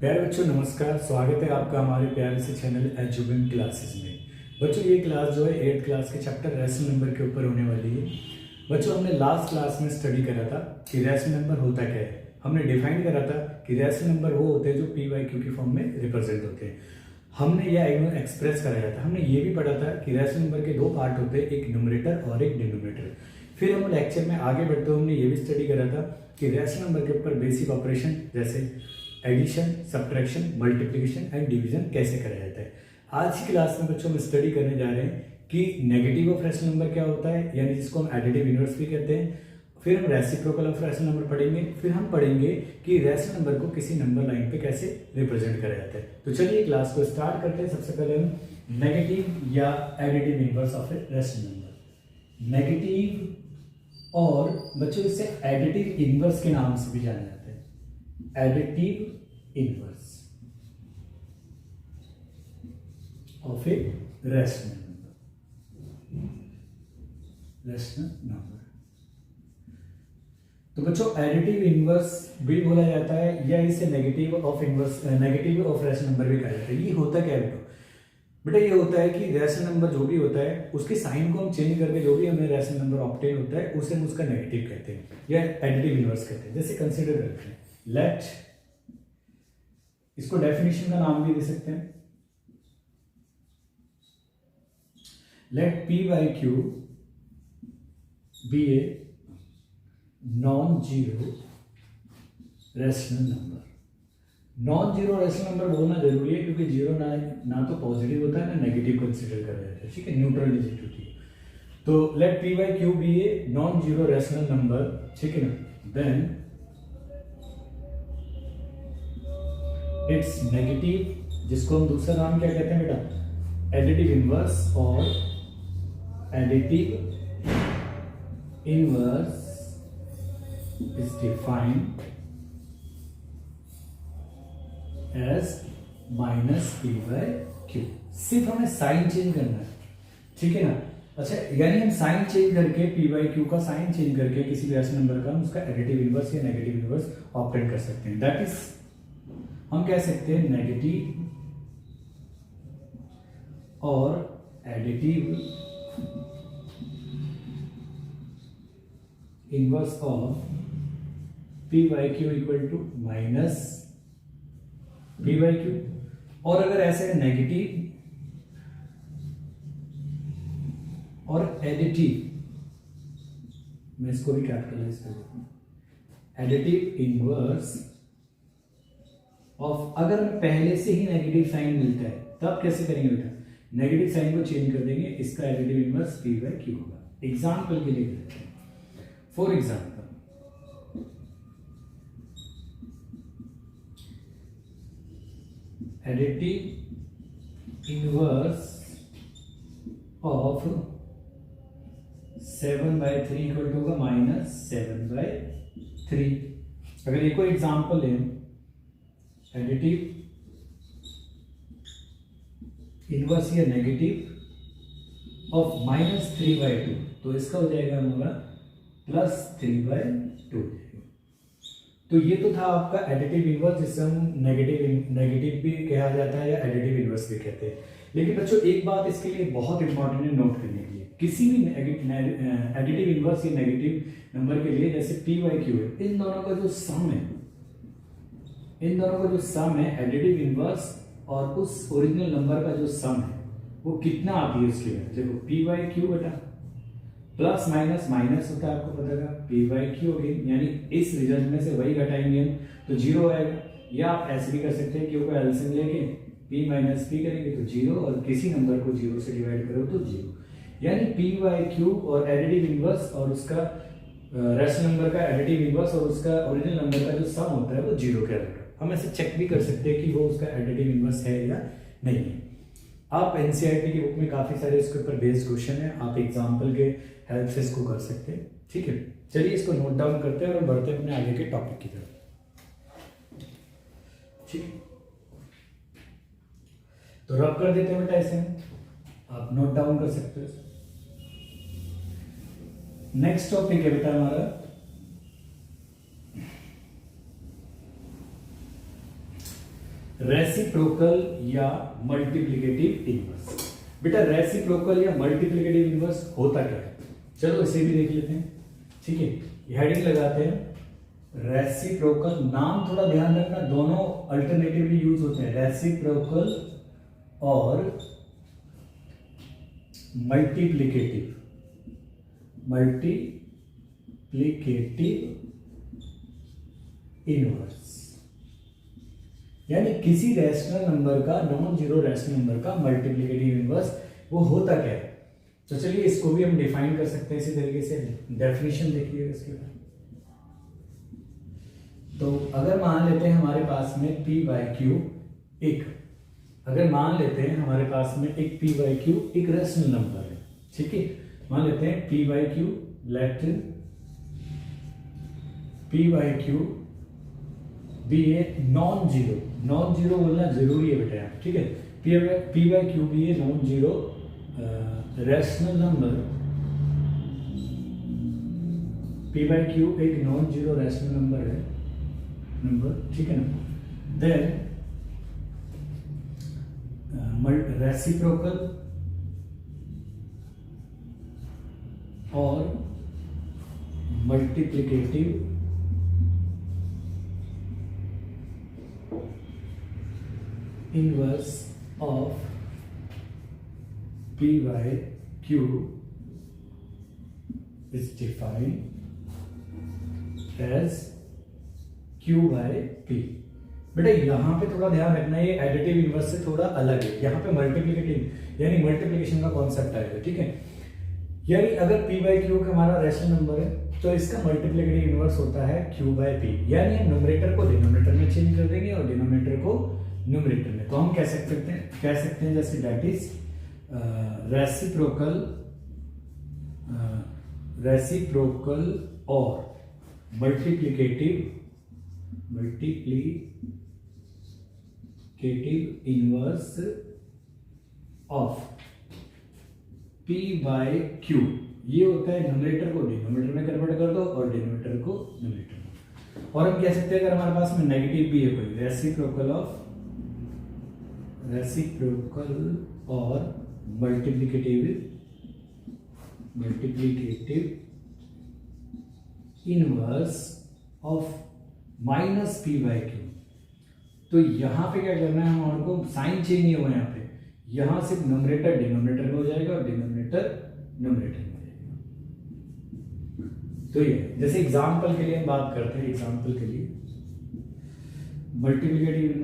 प्यारे बच्चों नमस्कार। स्वागत है आपका हमारे प्यारे से चैनल एजुबिन क्लासेस में। बच्चों ये क्लास जो है 8th क्लास के चैप्टर रैशनल नंबर के ऊपर होने वाली है। बच्चों हमने लास्ट क्लास में स्टडी करा था कि रैशनल नंबर होता क्या है। हमने डिफाइन करा था कि रैशनल नंबर वो होते हैं जो पी वाई क्यू की फॉर्म में रिप्रेजेंट होते हैं। हमने यह एक्सप्रेस कराया था। हमने ये भी पढ़ा था कि रैशनल नंबर के दो पार्ट होते हैं, एक न्यूमरेटर और एक डिनोमिनेटर। फिर हम लेक्चर में आगे बढ़ते हुए हमने ये भी स्टडी करा था कि रैशनल नंबर के ऊपर बेसिक ऑपरेशन जैसे addition, subtraction, multiplication and division कैसे करा जाता है। आज की क्लास में बच्चों हम स्टडी करने जा रहे हैं कि नेगेटिव ऑफ रैशनल नंबर क्या होता है, यानी जिसको हम एडिटिव इनवर्स भी कहते हैं। फिर हम रेसिप्रोकल ऑफ रैशनल नंबर पढ़ेंगे। फिर हम पढ़ेंगे कि रैशनल नंबर को किसी नंबर लाइन पे कैसे रिप्रेजेंट करा जाता है। तो चलिए क्लास को स्टार्ट करते हैं। सबसे पहले हम नेगेटिव या additive inverse of A rational number. Negative और बच्चों इसे एडिटिव इनवर्स के नाम से भी जाना जाता है। Additive inverse of A rational number. तो बच्चों एडिटिव इनवर्स भी बोला जाता है या इसे नेगेटिव ऑफ रैशनल नंबर भी कहा जाता है। ये होता क्या है बेटा ये होता है कि रैशनल नंबर जो भी होता है उसके साइन को हम चेंज करके जो भी हमें रैशनल नंबर ऑब्टेन होता है उसे हम उसका नेगेटिव कहते हैं या एडिटिव इनवर्स कहते हैं। जैसे कंसीडर करते हैं, लेट, इसको डेफिनेशन का नाम भी दे सकते हैं, let p by q be a non zero rational number. Non zero rational number बोलना जरूरी है क्योंकि जीरो ना तो पॉजिटिव होता है ना नेगेटिव कंसीडर करा जाता है। ठीक है, न्यूट्रलिटी होती है। तो let p by q be a non zero rational number, ठीक है ना, देन इट्स नेगेटिव, जिसको हम दूसरा नाम क्या कहते हैं बेटा, एडिटिव इनवर्स, और additive inverse is defined as minus p by q. सिर्फ हमें साइन चेंज करना है, ठीक है ना। अच्छा, यानी हम साइन चेंज करके पी बाई क्यू का साइन चेंज करके किसी भी रैशनल नंबर का हम उसका एडिटिव इनवर्स या नेगेटिव इनवर्स ऑब्टेन कर सकते हैं। दैट इज हम कह सकते हैं नेगेटिव और additive inverse of p by q equal to minus p by q. और अगर ऐसे नेगेटिव और एडिटिव, मैं इसको भी कैपिटलाइज कर देता हूं, एडिटिव इनवर्स ऑफ, अगर हमें पहले से ही नेगेटिव साइन मिलता है तब कैसे करेंगे बेटा, नेगेटिव साइन को चेंज कर देंगे, इसका additive inverse p by q होगा। एग्जाम्पल के लिए देखते हैं, for example additive inverse of 7/3 equal to होगा माइनस 7/3। अगर एक और एग्जाम्पल लें, एडिटिव इनवर्स या नेगेटिव ऑफ -3/2, तो इसका हो जाएगा हमारा +3/2। तो ये तो था आपका एडिटिव इनवर्स, जिसे हम नेगेटिव भी कहा जाता है या एडिटिव इनवर्स भी कहते हैं। लेकिन बच्चों एक बात इसके लिए बहुत इंपॉर्टेंट है नोट करने के लिए, किसी भी एडिटिव इनवर्स या नेगेटिव नंबर के लिए जैसे पी वाई क्यू है, इन दोनों का जो सम है एडिटिव इनवर्स और उस ओरिजिनल नंबर का जो सम है वो कितना आती है उसके लिए। देखो पी वाई क्यू बेटा प्लस माइनस माइनस होता है, आपको पता है पी वाई क्यू अगेन, यानी इस रिजल्ट में से वही घटाएंगे हम तो जीरो आएगा। या आप ऐसे भी कर सकते हैं, क्यू को एलसीएम लेके पी माइनस पी करेंगे तो जीरो, और किसी नंबर को जीरो से डिवाइड करो तो जीरो। यानी पी वाई क्यू और एडिटिव इनवर्स और उसका रैशनल नंबर का एडिटिव इनवर्स और उसका ओरिजिनल नंबर का जो सम होता है वो जीरो कहलाएगा। हम ऐसे चेक भी कर सकते हैं कि वो उसका एडिटिव इनवर्स है या नहीं है। आप एनसीईआरटी की बुक में काफी सारे इसके ऊपर बेस्ड क्वेश्चन है, आप एग्जाम्पल के हेल्प से इसको कर सकते हैं। ठीक है, चलिए इसको नोट डाउन करते हैं और बढ़ते हैं अपने आगे के टॉपिक की तरफ। ठीक, तो रब कर देते हैं बेटा ऐसे, आप नोट डाउन कर सकते हो। नेक्स्ट टॉपिक है बेटा हमारा रेसिप्रोकल या मल्टीप्लिकेटिव इनवर्स। बेटा रेसिप्रोकल या मल्टीप्लिकेटिव इनवर्स होता क्या है, चलो इसे भी देख लेते हैं। ठीक है, हेडिंग लगाते हैं रेसिप्रोकल। नाम थोड़ा ध्यान रखना, दोनों अल्टरनेटिवली यूज होते हैं, रेसिप्रोकल और मल्टीप्लिकेटिव इनवर्स। यानी किसी रैशनल नंबर का, नॉन जीरो रैशनल नंबर का मल्टीप्लिकेटिव इनवर्स वो होता क्या है। तो चलिए इसको भी हम डिफाइन कर सकते हैं इसी तरीके से। डेफिनेशन देखिए इसके बाद। तो अगर मान लेते हैं हमारे पास में p बाई क्यू एक, अगर मान लेते हैं हमारे पास में एक p बाई क्यू एक रैशनल नंबर है। ठीक है, मान लेते हैं p by Q, let p by Q भी a non zero. Non zero बोलना जरूरी है बेटा यहाँ। ठीक है, p बाई क्यू भी a non zero rational number. p by Q एक नॉन जीरो रैशनल नंबर है, ठीक है ना। देन रेसिप्रोकल और multiplicative inverse of p by q is defined as q by p। बेटा यहाँ पे थोड़ा ध्यान रखना, ये एडिटिव इनवर्स से थोड़ा अलग है। यहाँ पे मल्टीप्लिकेटिव यानी मल्टीप्लिकेशन का कॉन्सेप्ट आएगा। ठीक है, यानी अगर p बाई क्यू का हमारा रैशनल नंबर है तो इसका मल्टीप्लिकेटिव इनवर्स होता है q बाई p। यानी हम न्यूमरेटर को डिनोमिनेटर में चेंज कर देंगे और डिनोमिनेटर को न्यूमरेटर में। तो हम कह सकते हैं जैसे दैट इज रेसिप्रोकल और multiplicative inverse of p by q। ये होता है न्यूमरेटर को डिनोमिनेटर में कन्वर्ट कर दो और डिनोमिनेटर को न्यूमरेटर में। और हम कह सकते हैं अगर हमारे पास में नेगेटिव भी है कोई, रेसिप्रोकल और multiplicative inverse of minus p by Q. तो यहां पे क्या करना है, हमारे को साइन चेंज नहीं होगा। यहाँ पे यहां सिर्फ न्यूमरेटर डिनोमिनेटर में हो जाएगा और डिनोमिनेटर न्यूमरेटर में हो जाएगा। तो ये जैसे एग्जांपल के लिए हम बात करते हैं, एग्जांपल के लिए मल्टीप्लिकेटिव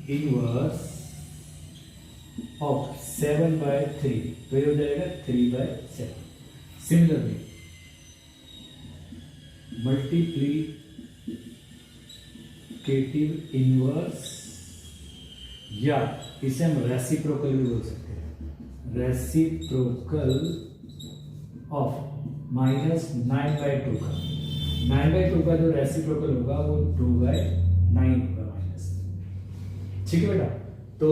इनवर्स ऑफ 7 बाय 3, तो ये हो जाएगा 3 बाय 7। सिमिलरली मल्टीप्लिकेटिव इनवर्स, या इसे हम रेसिप्रोकल भी बोल सकते हैं, रेसिप्रोकल ऑफ माइनस 9/2 का। 9/2 का जो रेसिप्रोकल होगा वो 2/9 होगा माइनस। ठीक है बेटा, तो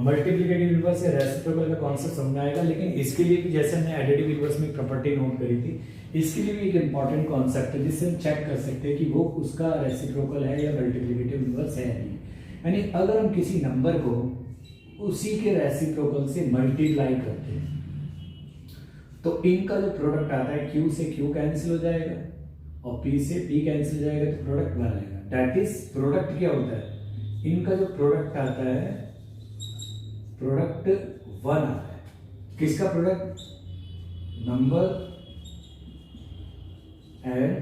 मल्टीप्लिकेटिव इनवर्स या रेसिप्रोकल का कॉन्सेप्ट समझ आएगा। लेकिन इसके लिए भी जैसे हमने एडिटिव इनवर्स में प्रॉपर्टी नोट करी थी, इसके लिए भी एक इंपॉर्टेंट कॉन्सेप्ट है जिससे हम चेक कर सकते हैं कि वो उसका रेसिप्रोकल है या मल्टीप्लिकेटिव इनवर्स है नहीं। यानी अगर हम किसी नंबर को उसी के रेसिप्रोकल से मल्टीप्लाई करते हैं तो इनका जो प्रोडक्ट आता है q से q कैंसिल हो जाएगा और p से p कैंसिल हो जाएगा, तो प्रोडक्ट 1 आएगा। दैट इज प्रोडक्ट क्या होता है, इनका जो प्रोडक्ट आता है प्रोडक्ट 1 आता है। किसका product, number and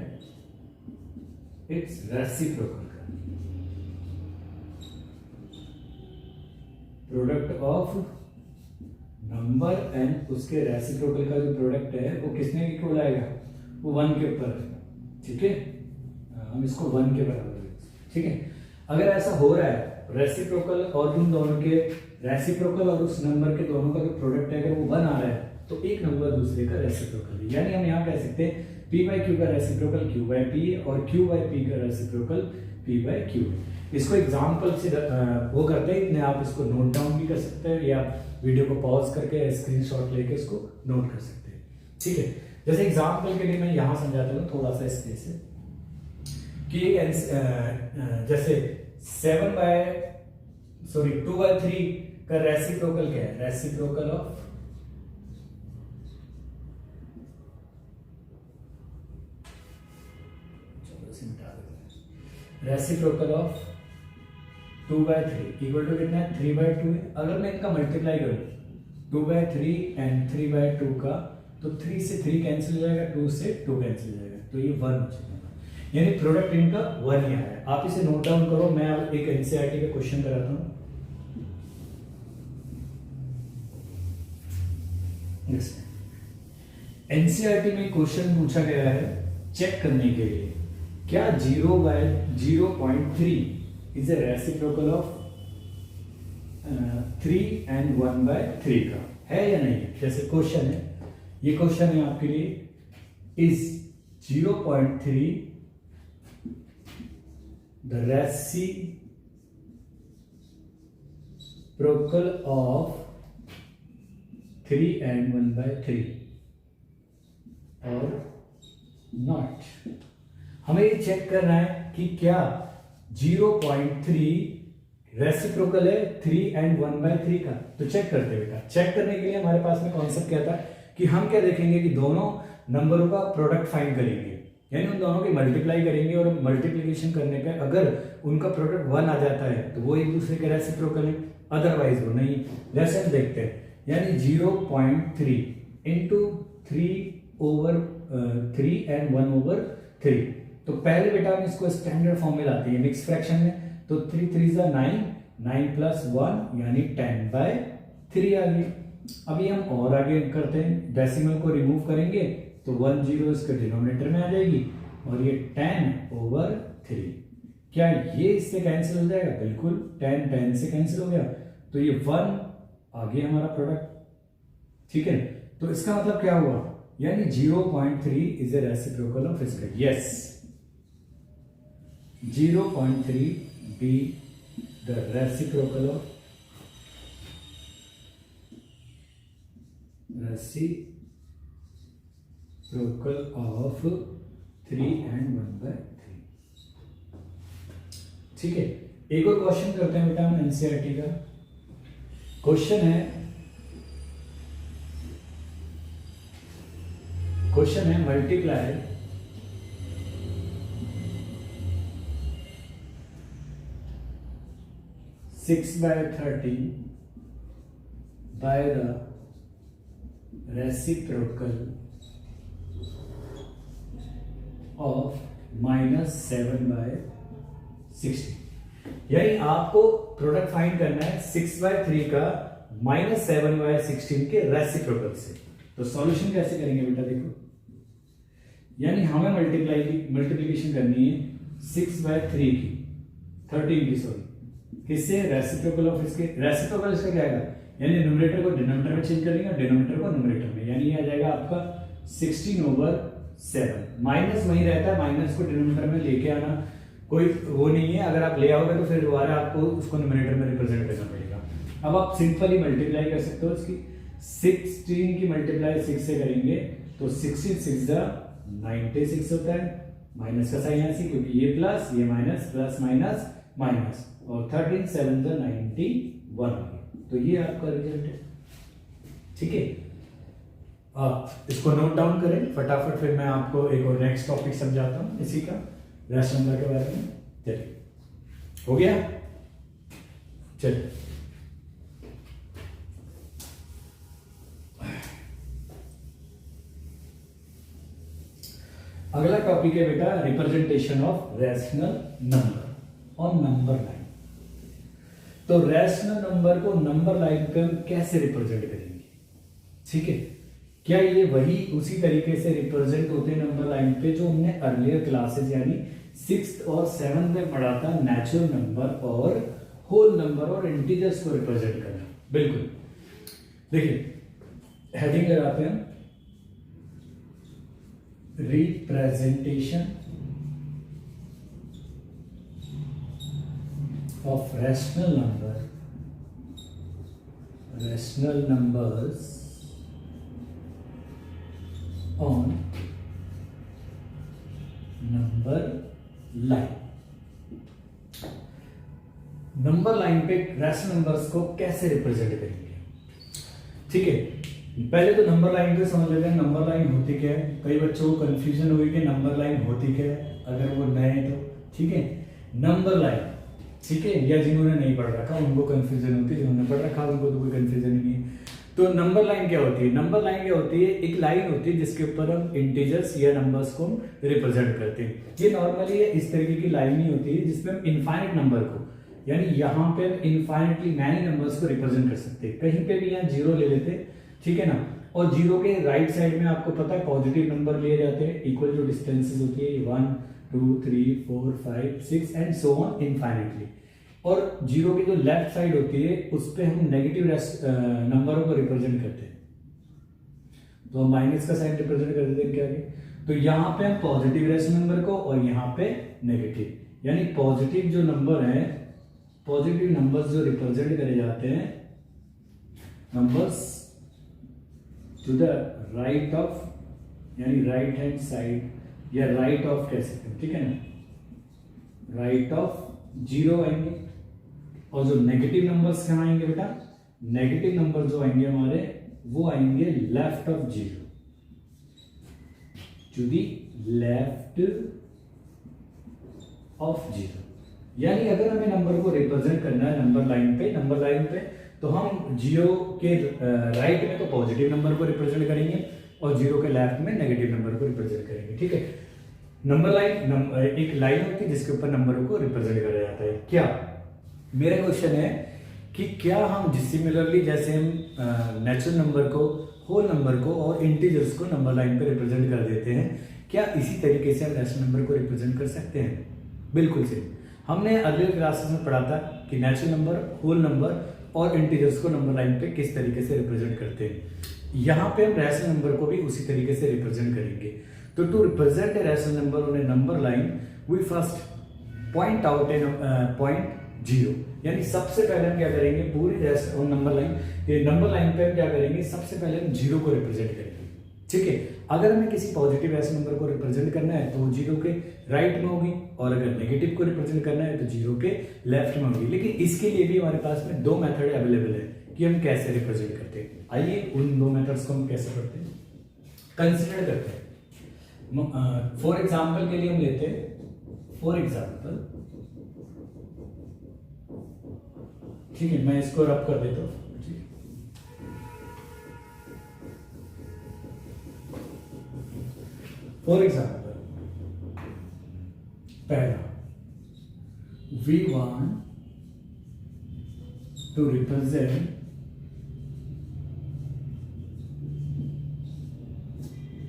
it's reciprocal का। प्रोडक्ट ऑफ नंबर एंड उसके रेसिप्रोकल का जो प्रोडक्ट है वो किसने इक्वल आएगा, वो 1 के ऊपर है। ठीक है, हम इसको 1 के बराबर है। ठीक है, अगर ऐसा हो रहा है रेसिप्रोकल और उन दोनों के रेसिप्रोकल और उस नंबर के दोनों का जो प्रोडक्ट है अगर वो 1 आ रहा है तो एक नंबर दूसरे का रेसिप्रोकल है। यानी हम यहाँ कह सकते हैं p बाई क्यू का रेसिप्रोकल q बाई p और q बाई p का रेसिप्रोकल p बाई q। इसको एग्जांपल से वो करते हैं, इतने आप इसको नोट डाउन भी कर सकते हैं या वीडियो को पॉज करके स्क्रीनशॉट लेके इसको नोट कर सकते हैं। ठीक है, जैसे एग्जांपल के लिए मैं यहाँ समझाता हूँ थोड़ा सा इस तरह से। कि जैसे 2/3 का रेसिप्रोकल क्या है? Reciprocal of reciprocal of 2/3 equal to कितना है? 3/2 है। अगर मैं इनका मल्टीप्लाई करूं 2/3 एंड 3/2 का, तो 3 से 3 कैंसिल हो जाएगा, 2 से 2 कैंसिल हो जाएगा, तो ये 1 हो जाएगा, यानी प्रोडक्ट इनका 1 ही आया। आप इसे नोट डाउन करो, मैं अब एक एनसीईआरटी का क्वेश्चन कराता हूं। एनसीईआरटी में क्वेश्चन पूछा गया है चेक करने के लिए, क्या 0/0.3 is a reciprocal of 3 and 1/3 का है या नहीं है। जैसे क्वेश्चन है, ये क्वेश्चन है आपके लिए, is 0.3 the reciprocal of 3 and 1/3 और नॉट। हमें ये चेक करना है कि क्या 0.3 रेसिप्रोकल है 3 and 1/3 का। तो चेक करते बेटा। चेक करने के लिए हमारे पास में कॉन्सेप्ट क्या था कि हम क्या देखेंगे कि दोनों नंबरों का प्रोडक्ट फाइंड करेंगे, यानी उन दोनों की मल्टीप्लाई करेंगे और मल्टीप्लिकेशन करने पे अगर उनका प्रोडक्ट 1 आ जाता है तो वो एक दूसरे के रेसिप्रोकल है, अदरवाइज वो नहीं। जैसे हम देखते हैं, यानी 0.3 इंटू 3/3 एंड 1/3। तो पहले बेटा हम इसको स्टैंडर्ड फॉर्म में लाते हैं मिक्स फ्रैक्शन में, तो 3 3 9, 9 + 1 यानी 10/3 आ गई। अभी हम और आगे करते हैं, डेसिमल को रिमूव करेंगे तो 1 0 इसके डिनोमिनेटर में आ जाएगी और ये 10/3। क्या ये इससे कैंसिल हो जाएगा? बिल्कुल, 10 10 से कैंसिल हो गया, तो ये 1 आ गया हमारा प्रोडक्ट। ठीक है, तो इसका मतलब क्या हुआ, यानी 0.3 इज ए रेसिप्रोकल ऑफ इसका। Yes, 0.3 be the reciprocal of reciprocal of 3 and 1/3। ठीक है, एक और क्वेश्चन करते हैं बेटा हम एनसीईआरटी का। क्वेश्चन है multiply 6/13 by the reciprocal of -7/16। यानी आपको प्रोडक्ट फाइंड करना है 6/3 का -7/16 के रेसिप्रोकल से। तो सॉल्यूशन कैसे करेंगे बेटा? देखो, यानी हमें मल्टीप्लिकेशन करनी है 6/3 की, 13 की, सॉरी, किससे? रेसिप्रोकल ऑफ इसके। रेसिप्रोकल इसका क्या आएगा, यानी न्यूमरेटर को डिनोमिनेटर में चेंज करेंगे और डिनोमिनेटर को न्यूमरेटर में, यानी ये आ जाएगा आपका 16/7। माइनस वही रहता है, माइनस को डिनोमिनेटर में लेके आना कोई वो नहीं है, अगर आप ले आओगे तो फिर दोबारा आपको उसको न्यूमरेटर में रिप्रेजेंट करना पड़ेगा। अब आप सिंपली मल्टीप्लाई कर सकते हो इसकी, 16 की मल्टीप्लाई 6 से करेंगे तो 16 6 96 होता है, माइनस का साइन ऐसी, क्योंकि ये प्लस ये माइनस, प्लस माइनस माइनस, और 13 7 91, तो ये आपका रिजल्ट है। ठीक है, आप इसको नोट डाउन करें फटाफट, फिर मैं आपको एक और नेक्स्ट टॉपिक समझाता हूं इसी का, रेस्ट नंबर के बारे में। चलिए, हो गया? चलिए, अगला टॉपिक है बेटा representation of rational number on number line. तो रैशनल नंबर को नंबर लाइन पे हम कैसे रिप्रेजेंट करेंगे? ठीक है, क्या ये वही उसी तरीके से रिप्रेजेंट होते हैं नंबर लाइन पे जो हमने अर्लियर क्लासेस यानी 6th और 7th में पढ़ा था, नेचुरल नंबर और होल नंबर और इंटीजर्स को रिप्रेजेंट करना। बिल्कुल, देखिए हेडिंग लगाते हैं, representation of rational numbers on number line. Number line पे रैशनल नंबर्स को कैसे रिप्रेजेंट करेंगे? ठीक है, पहले तो नंबर लाइन को समझ लेते हैं। नंबर लाइन होती क्या है? कई बच्चों को कंफ्यूजन हुई कि नंबर लाइन होती क्या है, अगर वो नए हैं तो। ठीक है, नंबर लाइन, ठीक है, या जिन्होंने नहीं पढ़ रखा उनको कंफ्यूजन होती है, जिन्होंने पढ़ रखा उनको तो कोई कंफ्यूजन नहीं है। तो नंबर लाइन क्या होती है? नंबर लाइन क्या होती है? एक लाइन होती है जिसके ऊपर हम इंटीजर्स या नंबर्स को रिप्रेजेंट करते हैं। ये नॉर्मली इस तरीके की लाइन ही होती है जिसमें हम इनफाइनाइट नंबर को, यानी यहाँ पे इनफाइनाइटली मैनी नंबर्स को रिप्रेजेंट कर सकते हैं। कहीं पे भी यहाँ जीरो ले लेते, ठीक है ना, और जीरो के राइट साइड में आपको पता है पॉजिटिव नंबर लिए जाते हैं, इक्वल जो डिस्टेंसेस होती है 1 2 3 4 5 6 एंड सो ऑन इनफाइनाइटली। और जीरो की जो लेफ्ट साइड होती है उस पे हम नेगेटिव नंबरों को रिप्रेजेंट करते हैं, तो हम माइनस का साइन रिप्रेजेंट कर देते हैं क्या आगे। तो यहाँ पे हम पॉजिटिव रेशनल नंबर को और यहाँ पे नेगेटिव, यानी पॉजिटिव जो नंबर है, पॉजिटिव नंबर्स जो रिप्रेजेंट करे जाते हैं, numbers to the right of, यानी राइट हैंड साइड या राइट ऑफ कह सकते हैं, ठीक है ना, राइट ऑफ जीरो आएंगे। और जो नेगेटिव नंबर्स कहाँ आएंगे बेटा? नेगेटिव नंबर जो आएंगे हमारे वो आएंगे left of zero, to the left of zero. यानी अगर हमें नंबर को रिप्रेजेंट करना है नंबर लाइन पे तो हम जीरो के राइट में तो पॉजिटिव नंबर को रिप्रेजेंट करेंगे और जीरो के लेफ्ट में नेगेटिव नंबर को रिप्रेजेंट करेंगे। ठीक है, नंबर लाइन एक लाइन होती है जिसके ऊपर नंबरों को रिप्रेजेंट करा जाता है। क्या मेरा क्वेश्चन है कि क्या हम सिमिलरली जैसे हम नेचुरल नंबर को, होल नंबर को और इंटीजर्स को नंबर लाइन पे रिप्रेजेंट कर देते हैं, क्या इसी तरीके से हम रैशनल नंबर को रिप्रेजेंट कर सकते हैं? बिल्कुल सही। हमने अगले क्लासेस में पढ़ा था कि नेचुरल नंबर, होल नंबर और इंटीजर्स को नंबर लाइन पे किस तरीके से रिप्रेजेंट करते हैं। यहाँ पे हम रैशनल नंबर को भी उसी तरीके से रिप्रेजेंट करेंगे। तो to represent a rational number on a number line we first point out a point zero, यानी सबसे पहले हम क्या करेंगे, पूरी नंबर लाइन, ये नंबर लाइन पे हम क्या करेंगे, सबसे पहले हम जीरो को रिप्रेजेंट करेंगे। ठीक है, अगर हमें किसी पॉजिटिव रैशनल नंबर को रिप्रेजेंट करना है तो जीरो के राइट में होगी, और अगर नेगेटिव को रिप्रेजेंट करना है तो जीरो के लेफ्ट में होगी। लेकिन इसके लिए भी हमारे पास में दो मेथड अवेलेबल है कि हम कैसे रिप्रेजेंट करते हैं। आइए उन दो मेथड्स को हम कैसे करते हैं कंसिडर करते हैं। फॉर एग्जाम्पल के लिए हम लेते हैं, फॉर एग्जाम्पल, ठीक है, मैं इसको रब कर देता हूं। फॉर एग्जाम्पल, पहला, we want to represent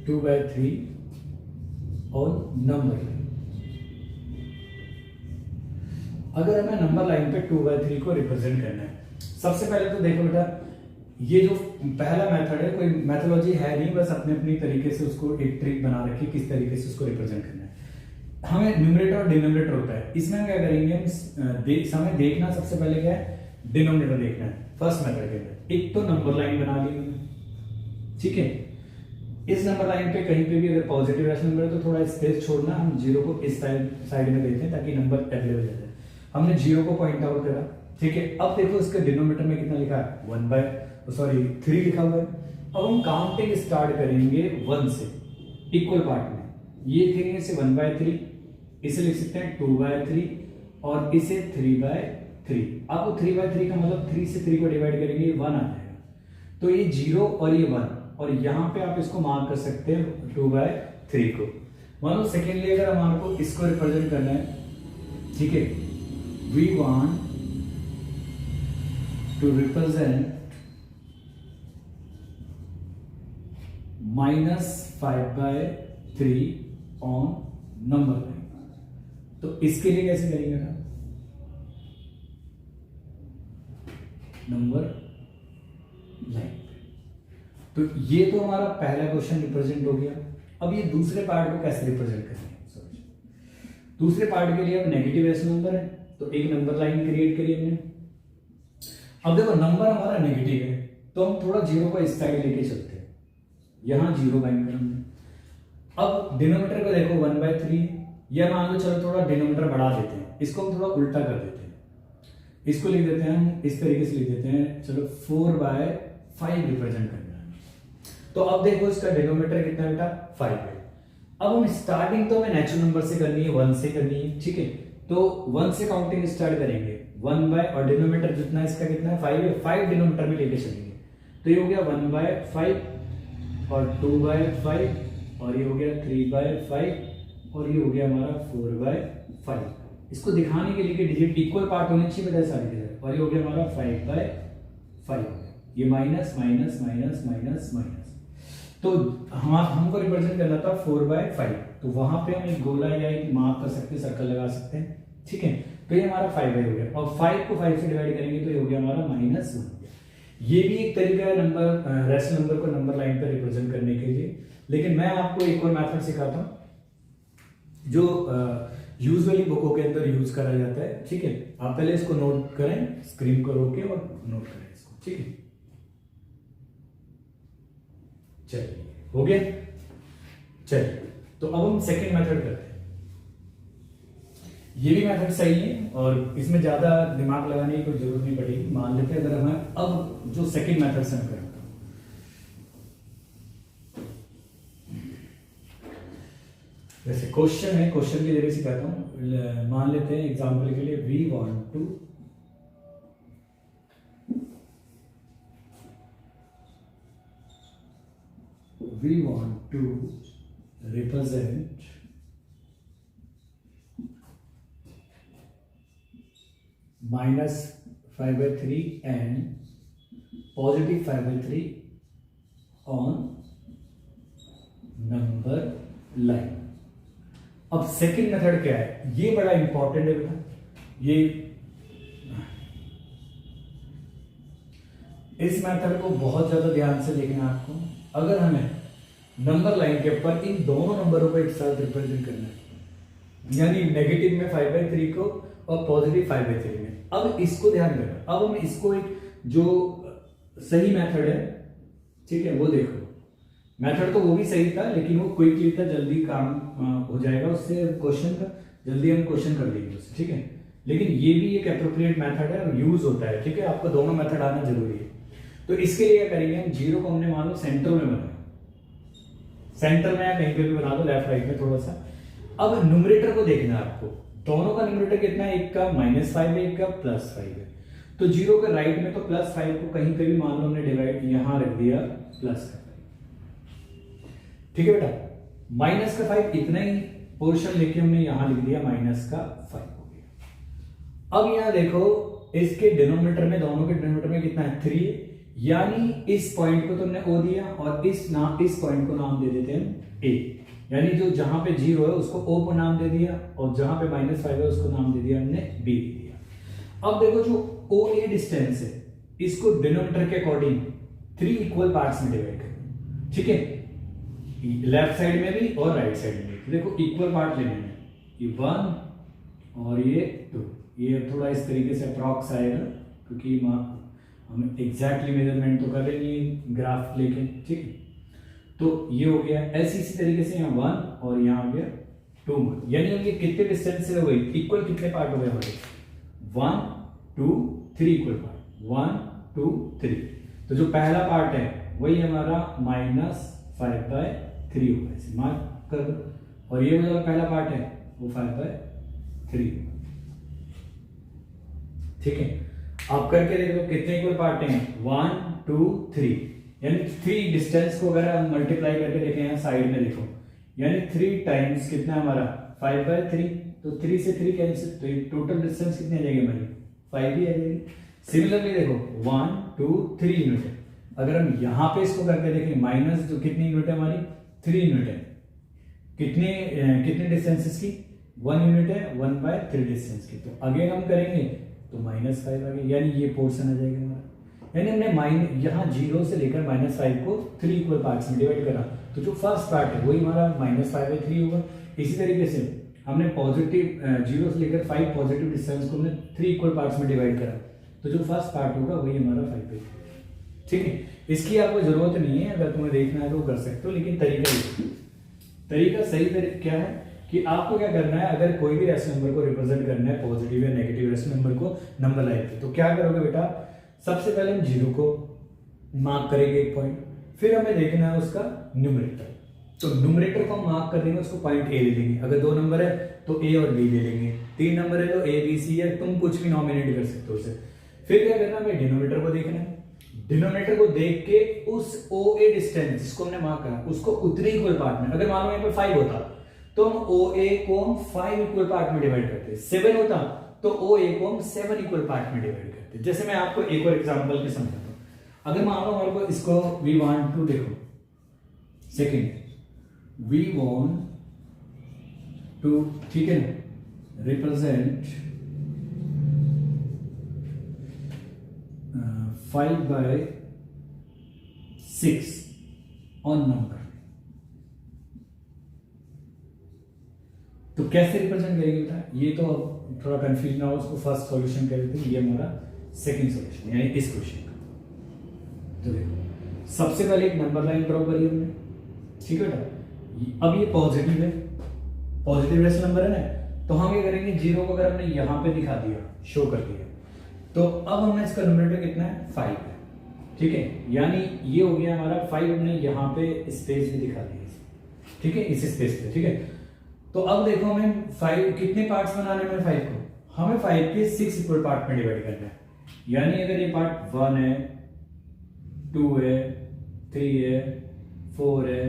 two by three on number line. अगर हमें नंबर लाइन पे 2/3 को रिप्रेजेंट करना है, सबसे पहले तो देखो बेटा, ये जो पहला मेथड है कोई मैथोलॉजी है नहीं, बस अपने अपनी तरीके से उसको एक ट्रिक बना रखी किस तरीके से उसको रिप्रेजेंट करना है। हमें न्यूमरेटर और डिनोमिनेटर होता है, इसमें हम क्या करेंगे, हम हमें देखना सबसे पहले क्या है, डिनोमिनेटर देखना है। फर्स्ट मेथड के अंदर एक तो नंबर लाइन बना ली, ठीक है, इस नंबर लाइन पे कहीं पे भी अगर पॉजिटिव रैशनल नंबर है तो थोड़ा स्पेस छोड़ना, हम जीरो को इस साइड में देते हैं ताकि नंबर अवेलेबल हो जाए। हमने जीरो को पॉइंट आउट करा, ठीक है। अब देखो इसके डिनोमिनेटर में कितना लिखा है, 3 लिखा हुआ है। अब हम काउंटिंग स्टार्ट करेंगे 1 से, इक्वल पार्ट में ये लिखेंगे इसे 1/3, इसे लिख सकते हैं 2/3 और इसे 3/3। अब 3/3 का मतलब 3 से 3 को डिवाइड करेंगे 1 आ जाएगा, तो ये 0 और ये 1, और यहाँ पे आप इसको मार्क कर सकते हैं 2/3 को। मान लो सेकेंडली अगर हमारे को इसको रिप्रेजेंट करना है, ठीक है, we want to represent -5/3 on number line, तो इसके लिए कैसे करेंगे ना, नंबर लाइन। तो ये तो हमारा पहला क्वेश्चन रिप्रेजेंट हो गया। अब ये दूसरे पार्ट को कैसे रिप्रेजेंट करेंगे, दूसरे पार्ट के लिए अब नेगेटिव रैशनल नंबर है तो एक नंबर लाइन क्रिएट करी हमने। अब देखो नंबर हमारा नेगेटिव है तो हम थोड़ा जीरो को इस साइड लेके चलते हैं, यहां जीरो बाइंड कर हमने। अब डिनोमिनेटर को देखो 1/3, या मान लो चलो थोड़ा डिनोमिनेटर बढ़ा देते हैं, इसको हम थोड़ा उल्टा कर देते हैं, इसको लिख देते हैं हम इस तरीके से लिख देते हैं, चलो 4/5 रिप्रेजेंट करना है। तो अब देखो इसका डिनोमिनेटर कितना बेटा 5 है। अब हम स्टार्टिंग तो हमें नेचुरल नंबर से करनी है, 1 से करनी है, ठीक है। तो 1 से काउंटिंग स्टार्ट करेंगे, 1 और डिनोमिनेटर जितना इसका कितना है 5 है, 5 डिनोमिनेटर में लेके चलेंगे। तो ये हो गया 1/5 और 2/5 और ये हो गया 3/5 और ये हो गया हमारा 4/5। इसको दिखाने के लिए कि डिजिट इक्वल पार्ट होने चाहिए बेटा सारे के, और ये हो गया हमारा 5/5 हो गया। ये minus minus minus minus minus, तो हमको रिप्रेजेंट करना था 4/5, तो वहां पे हम एक गोला या एक मार्क कर सकते हैं, सर्कल लगा सकते हैं, ठीक है। तो ये हमारा 5 हो गया और 5 को 5 से डिवाइड करेंगे तो ये हो गया हमारा -1 हो गया। ये भी एक तरीका है नंबर रेशनल नंबर को नंबर लाइन पर रिप्रेजेंट करने के लिए, लेकिन मैं आपको एक और मेथड सिखाता हूं जो यूजुअली बुकों के अंदर यूज करा जाता है, ठीक है। आप पहले इसको नोट करें, स्क्रीन को रोके और नोट करें इसको, ठीक है। चलिए हो गया। चलिए तो अब हम सेकंड मेथड करते हैं। ये भी मेथड सही है और इसमें ज्यादा दिमाग लगाने की कोई जरूरत नहीं पड़ेगी। मान लेते हैं अगर हमें अब जो सेकंड मेथड से हम करें, जैसे क्वेश्चन है, क्वेश्चन की जगह से कहता हूं, मान लेते हैं एग्जांपल के लिए we want to represent -5/3 and +5/3 on number line. अब सेकंड मेथड क्या है, ये बड़ा इंपॉर्टेंट है बेटा। ये इस मेथड को बहुत ज्यादा ध्यान से देखना है आपको। अगर हमें नंबर लाइन के ऊपर इन दोनों नंबरों को एक साथ रिप्रेजेंट करना है, यानी नेगेटिव में 5/3 को और पॉजिटिव 5/3 में, अब इसको ध्यान देना। अब हम इसको एक जो सही मेथड है, ठीक है, वो देखो। मेथड तो वो भी सही था लेकिन वो क्विकली था, जल्दी काम हो जाएगा उससे, क्वेश्चन का जल्दी हम क्वेश्चन कर लेंगे उससे, ठीक है। लेकिन ये भी एक एप्रोप्रिएट मेथड है और यूज होता है, ठीक है। आपको दोनों मेथड आना जरूरी है। तो इसके लिए क्या करेंगे हम, 0 को हमने मान लो सेंटर में बनाया, सेंटर में या कहीं पे भी बना दो, लेफ्ट राइट में थोड़ा सा। अब न्यूमरेटर को देखना है आपको, दोनों का न्यूमरेटर कितना है, एक का -5 है, एक का +5 है। तो 0 के राइट में तो +5 को कहीं पे भी मान लो हमने डिवाइड यहां रख दिया प्लस का, ठीक है बेटा। -5 इतना ही पोर्शन लेके हमने यहां लिख दिया -5 हो गया। अब यहां देखो इसके डिनोमिनेटर में, दोनों के डिनोमिनेटर में कितना है 3, यानी इस पॉइंट को तुमने O दिया और इस पॉइंट को नाम दे देते हैं A, यानी जो जहां पे 0 है उसको O को नाम दे दिया और जहां पे -5 है उसको नाम दे दिया हमने B दे दिया। अब देखो जो OA डिस्टेंस है, इसको डिनोमिनेटर के अकॉर्डिंग 3 इक्वल पार्ट्स में डिवाइड करें, ठीक है, लेफ्ट साइड में भी और राइट साइड में भी। देखो इक्वल पार्ट लेने हैं, ये 1 और ये 2, ये थोड़ा इस तरीके से अप्रॉक्स आएगा क्योंकि हम एग्जैक्टली मेजरमेंट तो कर रहे नहीं ग्राफ लेके, ठीक है। तो ये हो गया ऐसे, इसी तरीके से यहाँ 1 और यहाँ हो गया 2, यानी ये कितने डिस्टेंस से हो गई, इक्वल कितने पार्ट हो गए हमारे, 1 2 3 इक्वल पार्ट, 1 2 3। तो जो पहला पार्ट है वही हमारा -5/3 होगा, इसे मार्क कर दो। और ये जो पहला पार्ट है वो 5/3, ठीक है। आप करके देखो कितने इक्वल पार्ट हैं, 1 2 3, यानी 3 डिस्टेंस को अगर हम मल्टीप्लाई करके देखें यहाँ साइड में देखो, यानी 3 टाइम्स कितना हमारा 5/3, तो 3 से 3 कैंसिल, तो ये टोटल डिस्टेंस कितनी आ जाएगी हमारी 5 ही आ जाएगी। सिमिलरली देखो 1 2 3 यूनिट है, अगर हम यहाँ पे इसको करके देखें माइनस जो कितनी यूनिट है हमारी 3 यूनिट है, कितने डिस्टेंसेस की 1 यूनिट है 1/3 डिस्टेंस की। तो अगेन हम करेंगे तो -5 आ गया, यानी ये पोर्शन आ जाएगा हमारा। यानी हमने यहाँ 0 से लेकर -5 को 3 इक्वल पार्ट्स में डिवाइड करा, तो जो फर्स्ट पार्ट है वही हमारा -5/3 होगा। इसी तरीके से हमने पॉजिटिव 0 से लेकर 5 पॉजिटिव डिस्टेंस को हमने 3 इक्वल पार्ट्स में डिवाइड करा, तो जो फर्स्ट पार्ट होगा वही हमारा 5/3, ठीक है। इसकी आपको जरूरत नहीं है, अगर तुम्हें देखना है तो कर सकते हो, लेकिन तरीका सही तरीका क्या है कि आपको क्या करना है, अगर कोई भी रेशनल नंबर को रिप्रेजेंट करना है पॉजिटिव या नेगेटिव रेशनल नंबर को नंबर लाइन पे, तो क्या करोगे बेटा, सबसे पहले हम 0 को मार्क करेंगे 1 पॉइंट, फिर हमें देखना है उसका न्यूमरेटर, तो न्यूमरेटर को हम मार्क कर देंगे, उसको पॉइंट ए ले लेंगे। अगर 2 नंबर है तो ए और बी ले लेंगे, 3 नंबर है तो ए बी सी है, तुम कुछ भी नॉमिनेट कर सकते हो उसे। फिर क्या करना है, हमें डिनोमिनेटर को देखना है, डिनोमिनेटर को देख के उस ओ ए डिस्टेंस जिसको हमने मार्क करा उसको उतने इक्वल पार्ट में, अगर मान लो यहाँ पे 5 होता तो हम ओ ए को हम 5 इक्वल पार्ट में डिवाइड करते, 7 होता तो ओ ए को हम 7 इक्वल पार्ट में डिवाइड करते। जैसे मैं आपको एक और एग्जांपल के समझाता हूं, अगर मान लो हमारे को इसको वी वांट टू, देखो सेकंड, वी वांट टू, ठीक है ना, रिप्रेजेंट 5/6 ऑन नंबर, तो कैसे रिप्रेजेंट करेंगे बेटा, ये तो अब थोड़ा कंफ्यूज ना हो, उसको फर्स्ट सॉल्यूशन कर देते हैं, ये हमारा सेकंड सॉल्यूशन यानी इस क्वेश्चन का। तो देखो सबसे पहले एक नंबर लाइन ड्रॉ करी हमने, ठीक है बेटा, अब ये पॉजिटिव है, पॉजिटिव रेशनल नंबर है ना, तो हम ये करेंगे 0 को अगर हमने यहां पे दिखा दिया, शो कर दिया, तो अब हमने इसका न्यूमरेटर कितना है, 5 है, ठीक है, यानी ये हो गया हमारा 5, हमने यहां पे स्पेस भी दिखा दिया, ठीक है, इस स्पेस पे, ठीक है। तो अब देखो हमें 5 कितने पार्ट्स बनाने में, 5 को हमें 5 के 6 इक्वल पार्ट में डिवाइड करना है, यानी अगर ये पार्ट 1 है, 2 है, 3 है, 4 है,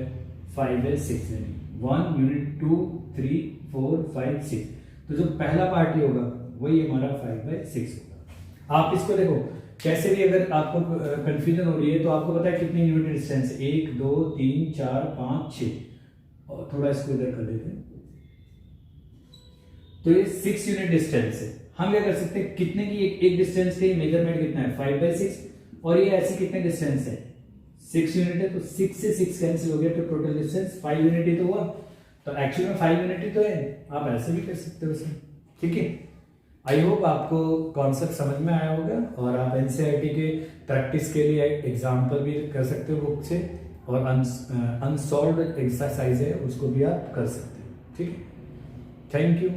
5 है, 6 है, 1 यूनिट 2 3 4 5 6, तो जो पहला पार्ट ही होगा वही हमारा 5/6 होगा। आप इसको देखो कैसे भी, अगर आपको कंफ्यूजन हो रही है तो आपको पता है कितनी यूनिट डिस्टेंस, 1 2 3 4 5 6, और थोड़ा इसको इधर कर देते हैं, तो ये 6 यूनिट डिस्टेंस है। हम क्या कर सकते हैं, कितने की एक डिस्टेंस के मेजरमेंट कितना है, 5/6, और ये ऐसी कितने डिस्टेंस है, 6 यूनिट है, तो 6 से 6 कैंसिल हो गया, तो टोटल डिस्टेंस 5 यूनिट ही तो हुआ, तो एक्चुअली में 5 यूनिट ही तो है, आप ऐसे भी कर सकते हो इसमें, ठीक है। आई होप आपको कॉन्सेप्ट समझ में आया होगा, और आप एनसीईआरटी के प्रैक्टिस के लिए एग्जाम्पल भी कर सकते हो बुक से, और अनसॉल्व्ड एक्सरसाइज है उसको भी आप कर सकते हो, ठीक है। Thank you.